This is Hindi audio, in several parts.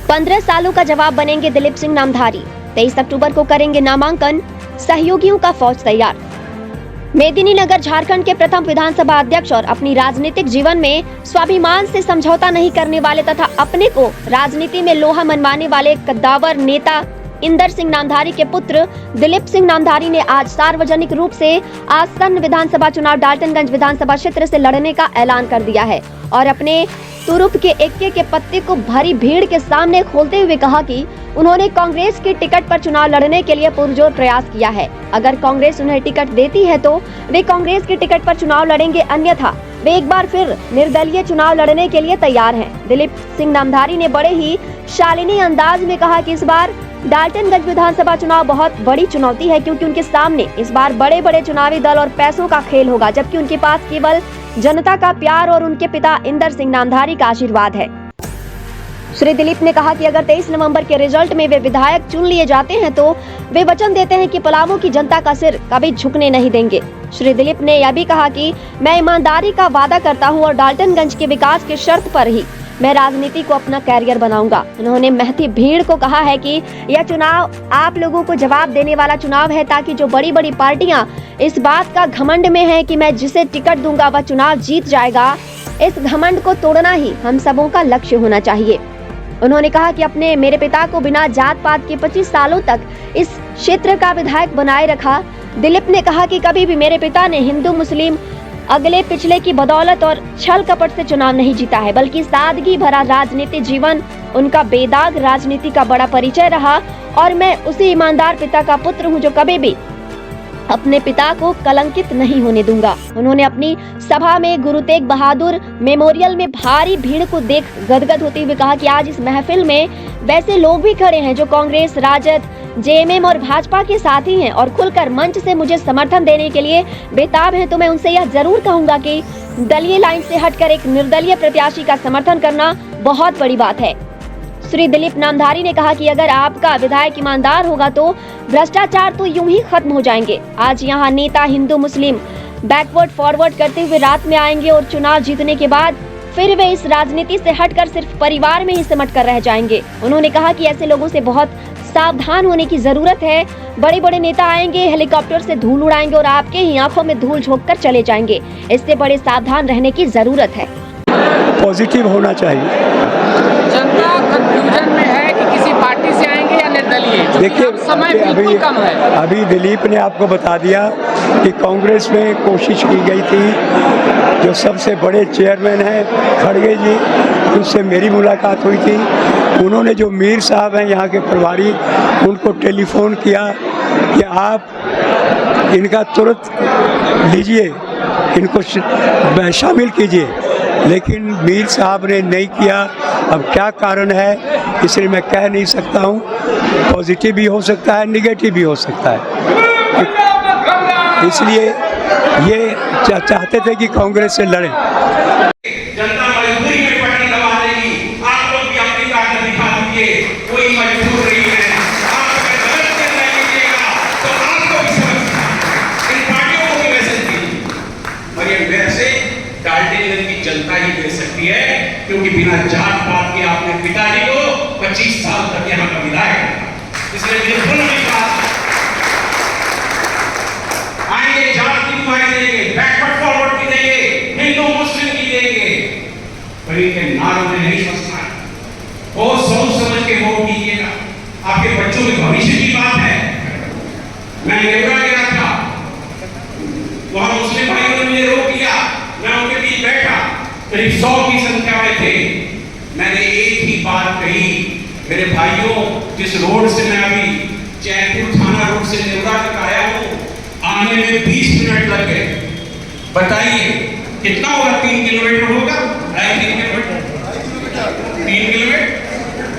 15 सालों का जवाब बनेंगे दिलीप सिंह नामधारी। 23 अक्टूबर को करेंगे नामांकन, सहयोगियों का फौज तैयार। मेदिनीनगर झारखंड के प्रथम विधानसभा अध्यक्ष और अपनी राजनीतिक जीवन में स्वाभिमान से समझौता नहीं करने वाले तथा अपने को राजनीति में लोहा मनवाने वाले कद्दावर नेता इंदर सिंह नामधारी के पुत्र दिलीप सिंह नामधारी ने आज सार्वजनिक रूप से आसन्न विधानसभा चुनाव डाल्टनगंज विधानसभा क्षेत्र से लड़ने का ऐलान कर दिया है और अपने तुरुप के एक्के के पत्ते को भरी भीड़ के सामने खोलते हुए कहा कि उन्होंने कांग्रेस की टिकट पर चुनाव लड़ने के लिए पुरजोर प्रयास किया है। अगर कांग्रेस उन्हें टिकट देती है तो वे कांग्रेस की टिकट पर चुनाव लड़ेंगे, अन्यथा वे एक बार फिर निर्दलीय चुनाव लड़ने के लिए तैयार हैं। दिलीप सिंह नामधारी ने बड़े ही शालीनी अंदाज में कहा कि इस बार डाल्टनगंज विधानसभा चुनाव बहुत बड़ी चुनौती है, क्योंकि उनके सामने इस बार बड़े बड़े चुनावी दल और पैसों का खेल होगा, जबकि उनके पास केवल जनता का प्यार और उनके पिता इंदर सिंह नामधारी का आशीर्वाद है। श्री दिलीप ने कहा कि अगर 23 नवंबर के रिजल्ट में वे विधायक चुन लिए जाते हैं तो वे वचन देते हैं कि पलामू की जनता का सिर कभी झुकने नहीं देंगे। श्री दिलीप ने यह भी कहा कि मैं ईमानदारी का वादा करता हूं और डाल्टनगंज के विकास की शर्त पर ही मैं राजनीति को अपना कैरियर बनाऊंगा। उन्होंने महती भीड़ को कहा है कि यह चुनाव आप लोगों को जवाब देने वाला चुनाव है, ताकि जो बड़ी बड़ी पार्टियां इस बात का घमंड में है कि मैं जिसे टिकट दूंगा वह चुनाव जीत जाएगा, इस घमंड को तोड़ना ही हम सबों का लक्ष्य होना चाहिए। उन्होंने कहा कि अपने मेरे पिता को बिना जात पात के 25 सालों तक इस क्षेत्र का विधायक बनाए रखा। दिलीप ने कहा कि कभी भी मेरे पिता ने हिंदू मुस्लिम अगले पिछले की बदौलत और छल कपट से चुनाव नहीं जीता है, बल्कि सादगी भरा राजनीतिक जीवन उनका बेदाग राजनीति का बड़ा परिचय रहा और मैं उसी ईमानदार पिता का पुत्र हूं जो कभी भी अपने पिता को कलंकित नहीं होने दूंगा। उन्होंने अपनी सभा में गुरु तेग बहादुर मेमोरियल में भारी भीड़ को देख गदगद होते हुए कहा कि आज इस महफिल में वैसे लोग भी खड़े हैं जो कांग्रेस, राजद, जेएमएम और भाजपा के साथी हैं और खुलकर मंच से मुझे समर्थन देने के लिए बेताब हैं, तो मैं उनसे यह जरूर कहूंगा कि दलीय लाइन से हटकर एक निर्दलीय प्रत्याशी का समर्थन करना बहुत बड़ी बात है। श्री दिलीप नामधारी ने कहा कि अगर आपका विधायक ईमानदार होगा तो भ्रष्टाचार तो यूं ही खत्म हो जाएंगे। आज यहाँ नेता हिंदू मुस्लिम बैकवर्ड फॉरवर्ड करते हुए रात में आएंगे और चुनाव जीतने के बाद फिर वे इस राजनीति से हटकर सिर्फ परिवार में ही सिमट कर रह जाएंगे। उन्होंने कहा कि ऐसे लोगों से बहुत सावधान होने की जरूरत है। बड़े बड़े नेता आएंगे, हेलीकॉप्टर से धूल उड़ाएंगे और आपके ही आंखों में धूल झोंककर चले जाएंगे। इससे बड़े सावधान रहने की जरूरत है। पॉजिटिव होना चाहिए। जनता कंफ्यूजन में है कि किसी पार्टी से आएंगे या निर्दलीय। देखिए, समय बिल्कुल कम है। अभी दिलीप ने आपको बता दिया कि कांग्रेस में कोशिश की गई थी, जो सबसे बड़े चेयरमैन हैं खड़गे जी, उनसे मेरी मुलाकात हुई थी। उन्होंने जो मीर साहब हैं यहाँ के प्रभारी, उनको टेलीफोन किया कि आप इनका तुरंत लीजिए, इनको शामिल कीजिए, लेकिन मीर साहब ने नहीं किया। अब क्या कारण है इसलिए मैं कह नहीं सकता हूँ। पॉजिटिव भी हो सकता है, निगेटिव भी हो सकता है, इसलिए ये चाहते थे कि कांग्रेस से लड़ें। जनता मजबूरी में पट्टी दबा देगी, आप लोग भी अपनी ताकत दिखा दीजिए, कोई मजबूर नहीं है। आप अगर गलत निर्णय लीजिएगा तो आपको भी समझना, इन पार्टियों को भी मैसेज दीजिए। और ये मैसेज डाल्टनगंज की जनता ही दे सकती है, क्योंकि बिना जात पात के आपने पिताजी को 25 साल तक यहाँ का विधायक रखा। इसलिए मुझे फुल विश्वास आएंगे, जात की दुआएं देंगे, बैकवर्ड फॉरवर्ड की देंगे, हिंदू मुस्लिम की देंगे, पर इनके नारों में नहीं फंसना है। बहुत सोच समझ के वोट कीजिएगा। आपके बच्चों के भविष्य की बात है। मैं नेवरा गया था, वहां मुस्लिम भाइयों ने मुझे रोक लिया, मैं उनके बीच बैठा, करीब 100 की संख्या में थे। मैंने एक ही बात कही, मेरे भाइयों, जिस रोड से मैं अभी जयपुर थाना रोड से नेवरा तक आया हूँ, आने में 20 मिनट लग गए। बताइए कितना होगा? 3 किलोमीटर होगा, 3 किलोमीटर, 3 किलोमीटर,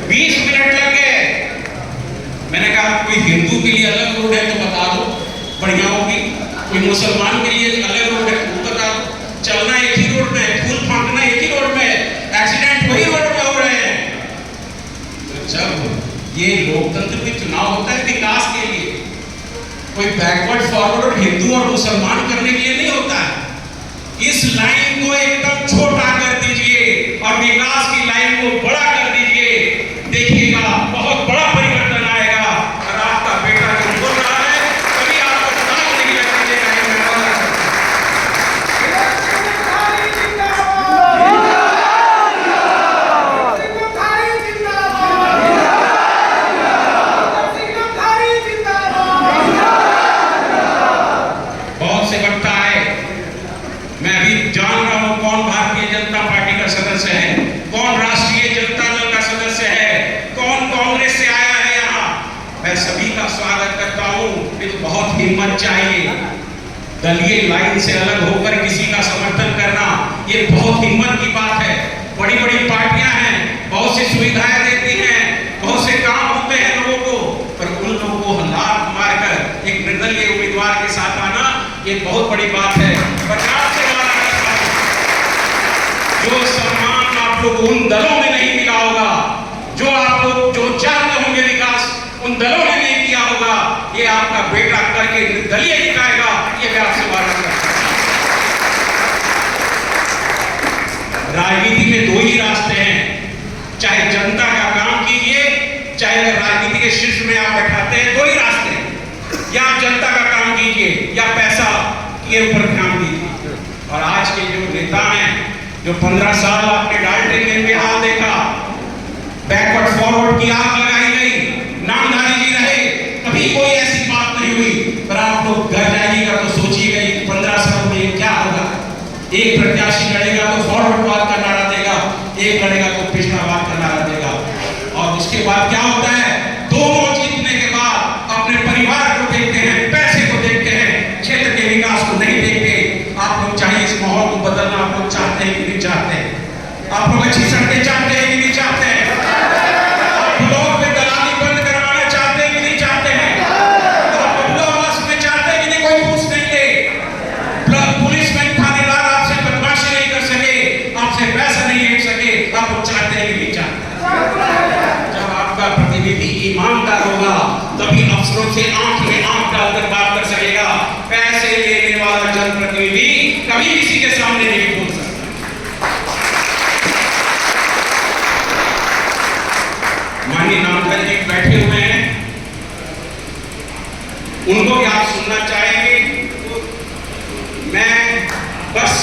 20 मिनट लग गए। मैंने कहा कोई हिंदू के लिए अलग रोड है तो बता दो, बढ़िया होगी। कोई मुसलमान के लिए अलग रोड है तो बता दो। चलना एक ही रोड में, फूल फांकना एक ही रोड में, एक्सीडेंट वही रोड में हो रहे हैं। तो जब ये लोकतंत्र में चुनाव होता है विकास के लिए, कोई बैकवर्ड फॉरवर्ड हिंदू और मुसलमान करने के लिए नहीं होता है। इस लाइन को एकदम छोटा कर दीजिए और विकास की लाइन को बड़ा कर दीजिए। देखिए बहुत हिम्मत चाहिए। दलीय लाइन से अलग होकर किसी का समर्थन करना ये बहुत हिम्मत की बात है। बड़ी बड़ी पार्टियां हैं, बहुत सी सुविधाएं देती हैं, बहुत से काम होते हैं लोगों को, पर उन लोगों को लात मारकर एक निर्दलीय उम्मीदवार के साथ आना ये बहुत बड़ी बात है। पंजाब से जो सम्मान आप लोग उन दलों में नहीं मिला होगा, जो आप लोग जो चाहते होंगे विकास उन दलों ने नहीं किया होगा, ये आपका बेटा करके निर्दलीय दिखाएगा, ये मैं आपसे वादा करता हूं। राजनीति में दो ही रास्ते हैं, चाहे जनता का काम कीजिए, चाहे राजनीति के शीर्ष में आप बैठाते हैं, दो ही रास्ते हैं, या जनता का काम कीजिए या पैसा के ऊपर ध्यान दीजिए। और आज के जो नेता हैं, जो 15 साल आपने डाल्टनगंज में हाल देखा, बैकवर्ड फॉरवर्ड की आग लगाई गई, नामधारी जी रहे, कभी कोई ऐसी बात नहीं हुई। पर आप लोग घर जाइएगा तो सोचिएगा 15 साल में क्या होगा। एक प्रत्याशी लड़ेगा तो फॉरवर्डवाद का नारा देगा, एक लड़ेगा तो पिछड़ावाद का नारा देगा, और उसके बाद क्या होता है, दोनों जीतने के बाद अपने परिवार को देखते हैं, पैसे को देखते हैं, क्षेत्र के विकास को नहीं देखते। आप लोग चाहिए इस माहौल को बदलना, आप लोग चाहते हैं कि नहीं चाहते हैं? आप लोग अच्छी सड़कें चाहते हैं कि नहीं चाहते हैं? आप लोग में दलाली बंद करवाना चाहते हैं कि नहीं चाहते हैं? आप लोग में चाहते हैं कि नहीं कोई पूछ नहीं ले, पुलिसमैन थानेदार आपसे बदमाशी नहीं कर सके, आपसे पैसा नहीं ले सके, आप लोग चाहते हैं कि नहीं चाहते? जब आपका प्रतिनिधि ईमानदार होगा तभी अफसरों से आंख में आंख डालकर बात कर सकेगा। पैसे लेने वाला जनप्रतिनिधि कभी किसी के सामने नहीं बोल सकता। माननीय नामधारी जी बैठे हुए हैं, उनको भी आप सुनना चाहेंगे। मैं बस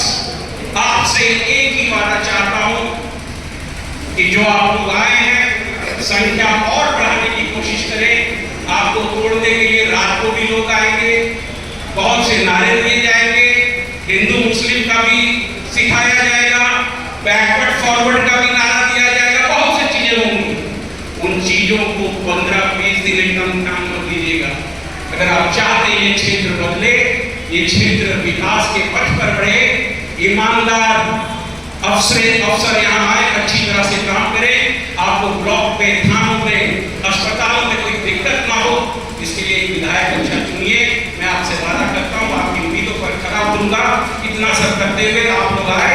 आपसे एक ही वादा चाहता हूं कि जो आप लोग आए हैं संख्या और बढ़ाने की कोशिश करें। आपको तोड़ने के लिए रात को भी लोग आएंगे, बहुत से नारे दिए जाएंगे, हिंदू मुस्लिम का भी सिखाया जाएगा, बैकवर्ड फॉरवर्ड का भी नारा दिया जाएगा, बहुत सी चीजें होंगी। उन चीजों को 15-20 दिन एकदम काम कर दीजिएगा। अगर आप चाहते हैं ये क्षेत्र बदले, ये क्षेत्र विकास के पथ पर बढ़े, ईमानदार अफसर यहाँ आए, अच्छी तरह से काम करें, आपको ब्लॉक पे, थानों पे, अस्पतालों में कोई दिक्कत ना हो, इसके लिए एक विधायक अच्छा चुनिए। मैं आपसे वादा करता हूँ आपकी उम्मीदों पर खरा उतरूंगा। इतना सब करते हुए आप लोग आए,